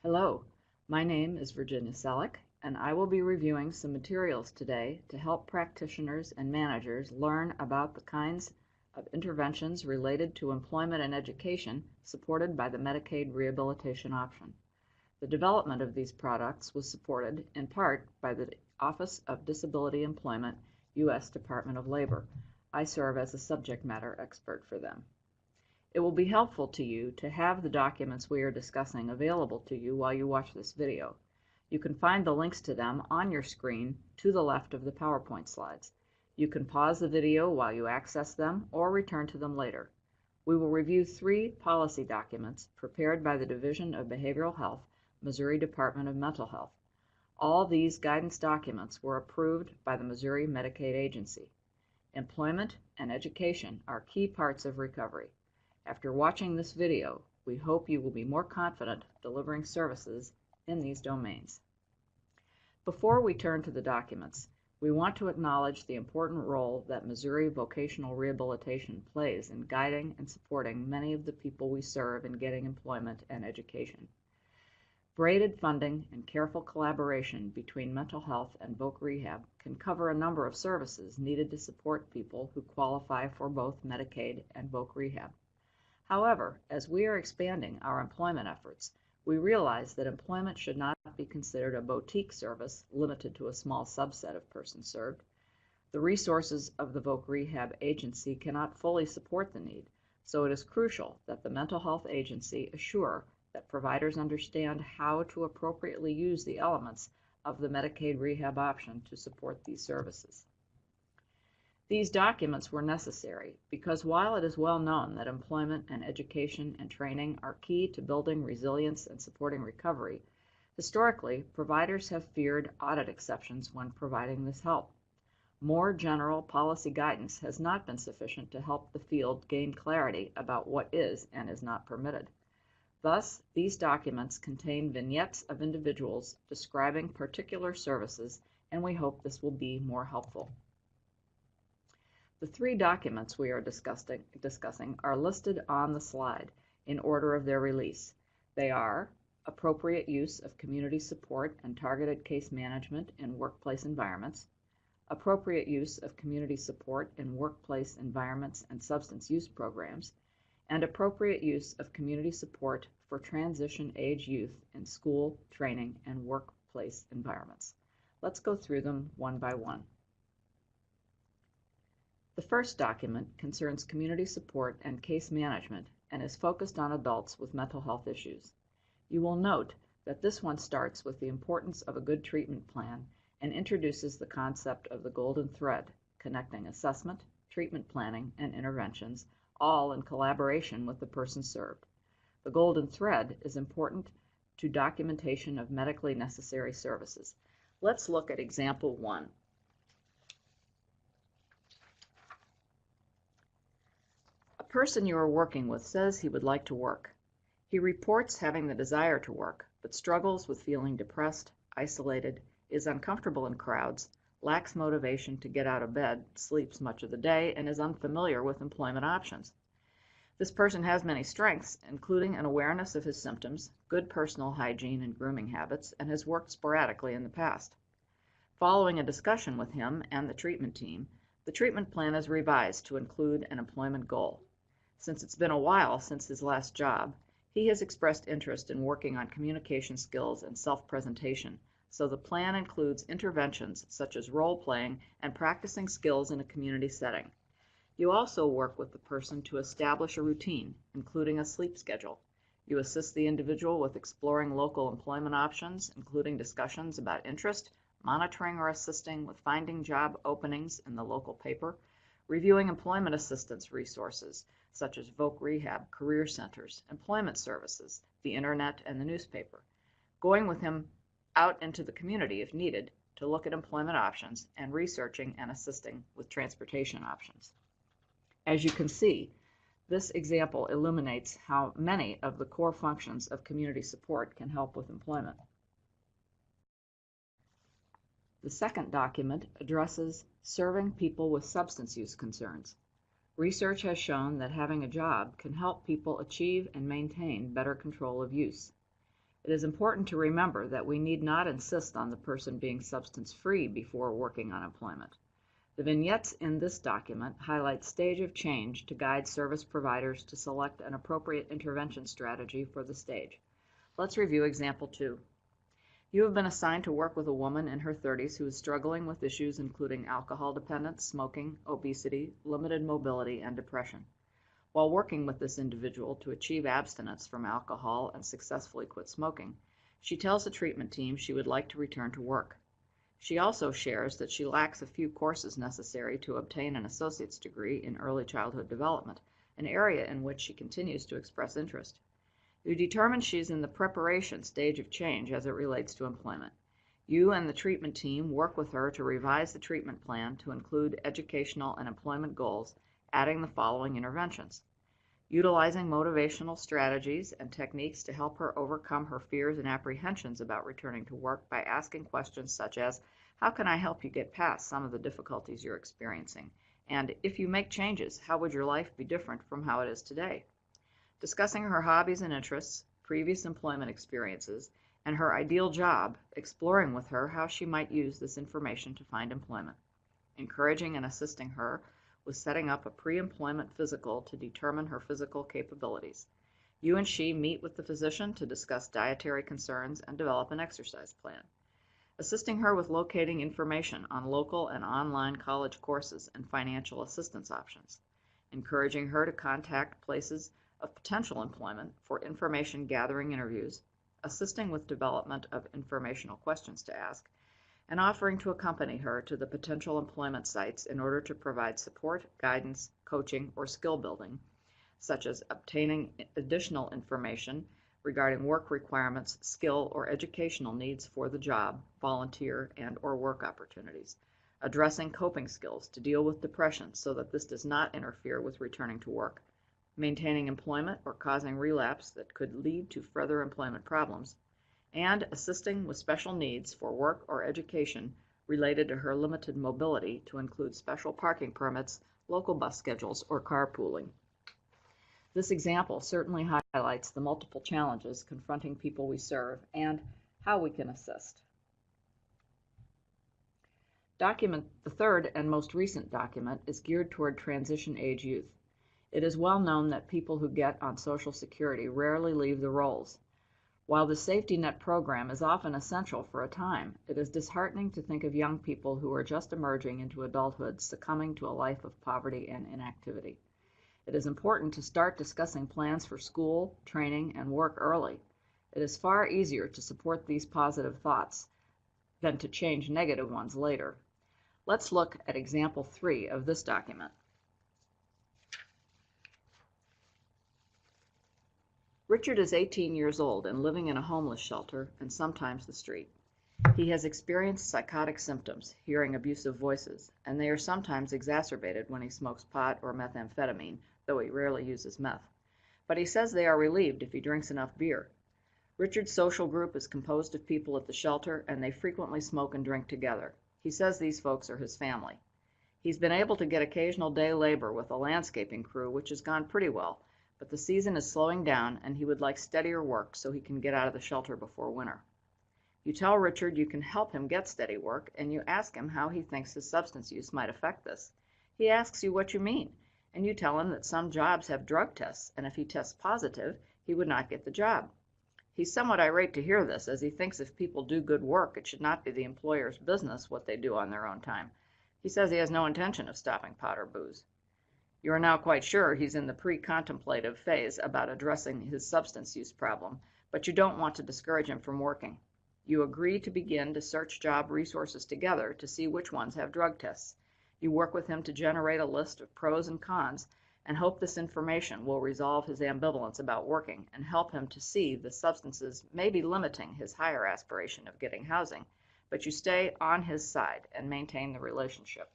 Hello, my name is Virginia Selleck, and I will be reviewing some materials today to help practitioners and managers learn about the kinds of interventions related to employment and education supported by the Medicaid Rehabilitation Option. The development of these products was supported in part by the Office of Disability Employment, U.S. Department of Labor. I serve as a subject matter expert for them. It will be helpful to you to have the documents we are discussing available to you while you watch this video. You can find the links to them on your screen to the left of the PowerPoint slides. You can pause the video while you access them or return to them later. We will review 3 policy documents prepared by the Division of Behavioral Health, Missouri Department of Mental Health. All these guidance documents were approved by the Missouri Medicaid Agency. Employment and education are key parts of recovery. After watching this video, we hope you will be more confident delivering services in these domains. Before we turn to the documents, we want to acknowledge the important role that Missouri vocational rehabilitation plays in guiding and supporting many of the people we serve in getting employment and education. Braided funding and careful collaboration between mental health and voc rehab can cover a number of services needed to support people who qualify for both Medicaid and voc rehab. However, as we are expanding our employment efforts, we realize that employment should not be considered a boutique service limited to a small subset of persons served. The resources of the voc rehab agency cannot fully support the need, so it is crucial that the mental health agency assure that providers understand how to appropriately use the elements of the Medicaid rehab option to support these services. These documents were necessary because while it is well known that employment and education and training are key to building resilience and supporting recovery, historically, providers have feared audit exceptions when providing this help. More general policy guidance has not been sufficient to help the field gain clarity about what is and is not permitted. Thus, these documents contain vignettes of individuals describing particular services, and we hope this will be more helpful. The 3 documents we are discussing are listed on the slide in order of their release. They are appropriate use of community support and targeted case management in workplace environments, appropriate use of community support in workplace environments and substance use programs, and appropriate use of community support for transition age youth in school, training, and workplace environments. Let's go through them one by one. The first document concerns community support and case management and is focused on adults with mental health issues. You will note that this one starts with the importance of a good treatment plan and introduces the concept of the golden thread, connecting assessment, treatment planning, and interventions, all in collaboration with the person served. The golden thread is important to documentation of medically necessary services. Let's look at example 1. A person you are working with says he would like to work. He reports having the desire to work, but struggles with feeling depressed, isolated, is uncomfortable in crowds, lacks motivation to get out of bed, sleeps much of the day, and is unfamiliar with employment options. This person has many strengths, including an awareness of his symptoms, good personal hygiene and grooming habits, and has worked sporadically in the past. Following a discussion with him and the treatment team, the treatment plan is revised to include an employment goal. Since it's been a while since his last job, he has expressed interest in working on communication skills and self-presentation, so the plan includes interventions such as role-playing and practicing skills in a community setting. You also work with the person to establish a routine, including a sleep schedule. You assist the individual with exploring local employment options, including discussions about interest, monitoring or assisting with finding job openings in the local paper, reviewing employment assistance resources, such as voc rehab, career centers, employment services, the internet, and the newspaper, going with him out into the community if needed to look at employment options, and researching and assisting with transportation options. As you can see, this example illuminates how many of the core functions of community support can help with employment. The second document addresses serving people with substance use concerns. Research has shown that having a job can help people achieve and maintain better control of use. It is important to remember that we need not insist on the person being substance-free before working on employment. The vignettes in this document highlight stage of change to guide service providers to select an appropriate intervention strategy for the stage. Let's review example 2. You have been assigned to work with a woman in her 30s who is struggling with issues including alcohol dependence, smoking, obesity, limited mobility, and depression. While working with this individual to achieve abstinence from alcohol and successfully quit smoking, she tells the treatment team she would like to return to work. She also shares that she lacks a few courses necessary to obtain an associate's degree in early childhood development, an area in which she continues to express interest. You determine she's in the preparation stage of change as it relates to employment. You and the treatment team work with her to revise the treatment plan to include educational and employment goals, adding the following interventions. Utilizing motivational strategies and techniques to help her overcome her fears and apprehensions about returning to work by asking questions such as, how can I help you get past some of the difficulties you're experiencing? And if you make changes, how would your life be different from how it is today? Discussing her hobbies and interests, previous employment experiences, and her ideal job, exploring with her how she might use this information to find employment. Encouraging and assisting her with setting up a pre-employment physical to determine her physical capabilities. You and she meet with the physician to discuss dietary concerns and develop an exercise plan. Assisting her with locating information on local and online college courses and financial assistance options. Encouraging her to contact places of potential employment for information gathering interviews, assisting with development of informational questions to ask, and offering to accompany her to the potential employment sites in order to provide support, guidance, coaching, or skill building, such as obtaining additional information regarding work requirements, skill, or educational needs for the job, volunteer, and/or work opportunities, addressing coping skills to deal with depression so that this does not interfere with returning to work, maintaining employment or causing relapse that could lead to further employment problems, and assisting with special needs for work or education related to her limited mobility to include special parking permits, local bus schedules, or carpooling. This example certainly highlights the multiple challenges confronting people we serve and how we can assist. The third and most recent document is geared toward transition age youth. It is well known that people who get on Social Security rarely leave the rolls. While the safety net program is often essential for a time, it is disheartening to think of young people who are just emerging into adulthood succumbing to a life of poverty and inactivity. It is important to start discussing plans for school, training, and work early. It is far easier to support these positive thoughts than to change negative ones later. Let's look at example 3 of this document. Richard is 18 years old and living in a homeless shelter and sometimes the street. He has experienced psychotic symptoms, hearing abusive voices, and they are sometimes exacerbated when he smokes pot or methamphetamine, though he rarely uses meth. But he says they are relieved if he drinks enough beer. Richard's social group is composed of people at the shelter, and they frequently smoke and drink together. He says these folks are his family. He's been able to get occasional day labor with a landscaping crew, which has gone pretty well, but the season is slowing down and he would like steadier work so he can get out of the shelter before winter. You tell Richard you can help him get steady work, and you ask him how he thinks his substance use might affect this. He asks you what you mean, and you tell him that some jobs have drug tests, and if he tests positive, he would not get the job. He's somewhat irate to hear this, as he thinks if people do good work, it should not be the employer's business what they do on their own time. He says he has no intention of stopping pot or booze. You are now quite sure he's in the pre-contemplative phase about addressing his substance use problem, but you don't want to discourage him from working. You agree to begin to search job resources together to see which ones have drug tests. You work with him to generate a list of pros and cons and hope this information will resolve his ambivalence about working and help him to see the substances may be limiting his higher aspiration of getting housing, but you stay on his side and maintain the relationship.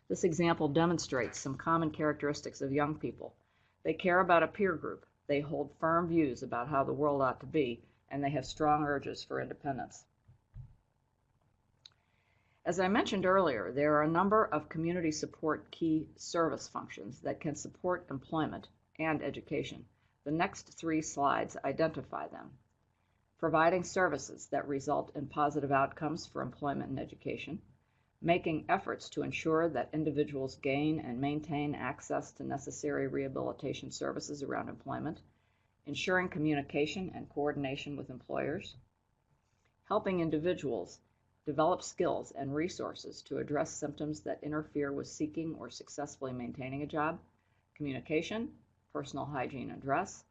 This example demonstrates some common characteristics of young people. They care about a peer group, they hold firm views about how the world ought to be, and they have strong urges for independence. As I mentioned earlier, there are a number of community support key service functions that can support employment and education. The next 3 slides identify them. providing services that result in positive outcomes for employment and education, making efforts to ensure that individuals gain and maintain access to necessary rehabilitation services around employment, ensuring communication and coordination with employers, helping individuals develop skills and resources to address symptoms that interfere with seeking or successfully maintaining a job, communication, personal hygiene and dress,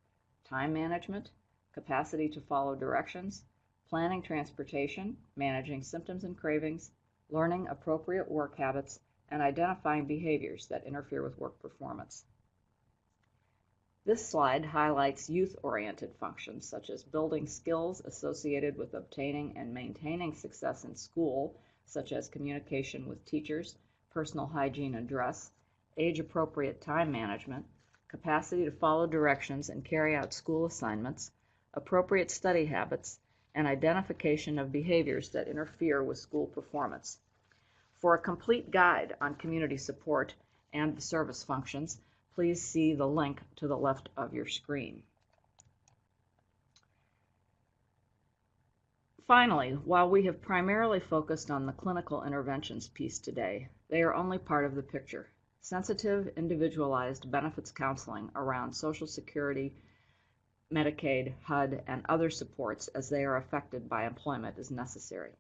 time management, capacity to follow directions, planning transportation, managing symptoms and cravings, learning appropriate work habits, and identifying behaviors that interfere with work performance. This slide highlights youth-oriented functions such as building skills associated with obtaining and maintaining success in school, such as communication with teachers, personal hygiene and dress, age-appropriate time management, capacity to follow directions and carry out school assignments, appropriate study habits, and identification of behaviors that interfere with school performance. For a complete guide on community support and the service functions, please see the link to the left of your screen. Finally, while we have primarily focused on the clinical interventions piece today, they are only part of the picture. Sensitive, individualized benefits counseling around Social Security, Medicaid, HUD, and other supports as they are affected by employment is necessary.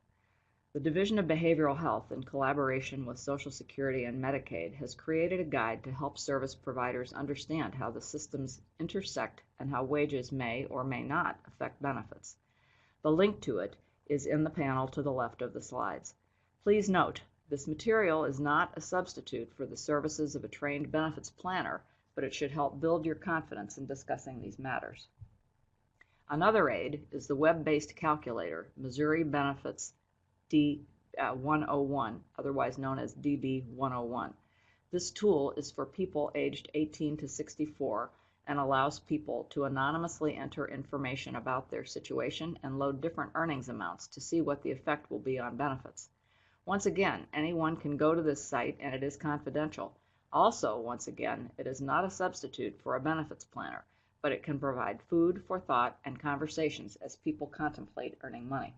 The Division of Behavioral Health, in collaboration with Social Security and Medicaid, has created a guide to help service providers understand how the systems intersect and how wages may or may not affect benefits. The link to it is in the panel to the left of the slides. Please note, this material is not a substitute for the services of a trained benefits planner, but it should help build your confidence in discussing these matters. Another aid is the web-based calculator, Missouri Benefits D101, otherwise known as DB101. This tool is for people aged 18 to 64 and allows people to anonymously enter information about their situation and load different earnings amounts to see what the effect will be on benefits. Once again, anyone can go to this site and it is confidential. Also, once again, it is not a substitute for a benefits planner, but it can provide food for thought and conversations as people contemplate earning money.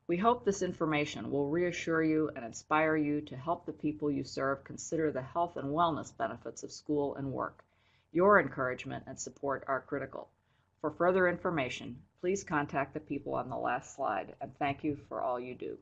We hope this information will reassure you and inspire you to help the people you serve consider the health and wellness benefits of school and work. Your encouragement and support are critical. For further information, please contact the people on the last slide, and thank you for all you do.